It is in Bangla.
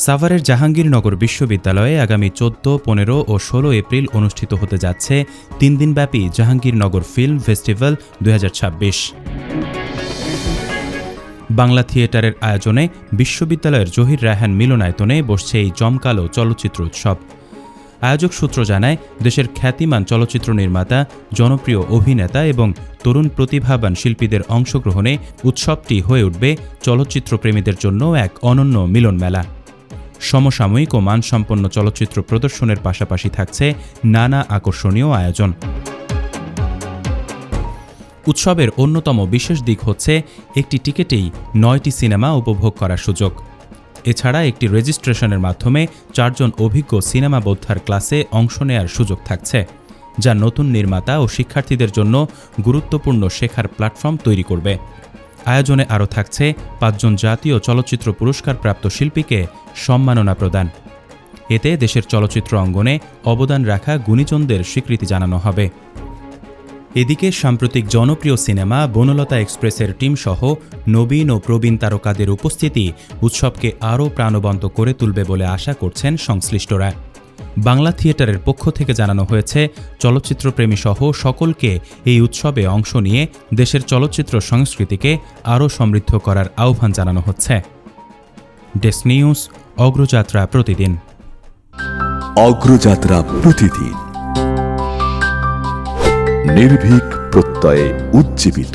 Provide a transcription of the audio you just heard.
সাভারের জাহাঙ্গীরনগর বিশ্ববিদ্যালয়ে আগামী 14, 15 ও 16 এপ্রিল অনুষ্ঠিত হতে যাচ্ছে 3 দিনব্যাপী জাহাঙ্গীরনগর ফিল্ম ফেস্টিভ্যাল 2026। বাংলা থিয়েটারের আয়োজনে বিশ্ববিদ্যালয়ের জহির রায়হান মিলনায়তনে বসছে এই জমকালো চলচ্চিত্র উৎসব। আয়োজক সূত্র জানায়, দেশের খ্যাতিমান চলচ্চিত্র নির্মাতা, জনপ্রিয় অভিনেতা এবং তরুণ প্রতিভাবান শিল্পীদের অংশগ্রহণে উৎসবটি হয়ে উঠবে চলচ্চিত্রপ্রেমীদের জন্য এক অনন্য মিলন মেলা। সমসাময়িক ও মানসম্পন্ন চলচ্চিত্র প্রদর্শনের পাশাপাশি থাকছে নানা আকর্ষণীয় আয়োজন। উৎসবের অন্যতম বিশেষ দিক হচ্ছে একটি টিকিটেই 9টি সিনেমা উপভোগ করার সুযোগ। এছাড়া একটি রেজিস্ট্রেশনের মাধ্যমে 4 জন অভিজ্ঞ সিনেমা বোদ্ধার ক্লাসে অংশ নেয়ার সুযোগ থাকছে, যা নতুন নির্মাতা ও শিক্ষার্থীদের জন্য গুরুত্বপূর্ণ শেখার প্ল্যাটফর্ম তৈরি করবে। আয়োজনে আরও থাকছে 5 জন জাতীয় চলচ্চিত্র পুরস্কারপ্রাপ্ত শিল্পীকে সম্মাননা প্রদান। এতে দেশের চলচ্চিত্র অঙ্গনে অবদান রাখা গুণীজনদের স্বীকৃতি জানানো হবে। এদিকে সাম্প্রতিক জনপ্রিয় সিনেমা বনলতা এক্সপ্রেসের টিমসহ নবীন ও প্রবীণ তারকাদের উপস্থিতি উৎসবকে আরও প্রাণবন্ত করে তুলবে বলে আশা করছেন সংশ্লিষ্টরা। বাংলা থিয়েটারের পক্ষ থেকে জানানো হয়েছে, চলচ্চিত্রপ্রেমী সহ সকলকে এই উৎসবে অংশ নিয়ে দেশের চলচ্চিত্র সংস্কৃতিকে আরও সমৃদ্ধ করার আহ্বান জানানো হচ্ছে। ডেস্ক নিউজ, অগ্রযাত্রা প্রতিদিন। অগ্রযাত্রা প্রতিদিন, নির্ভীক প্রত্যয়ে উজ্জীবিত।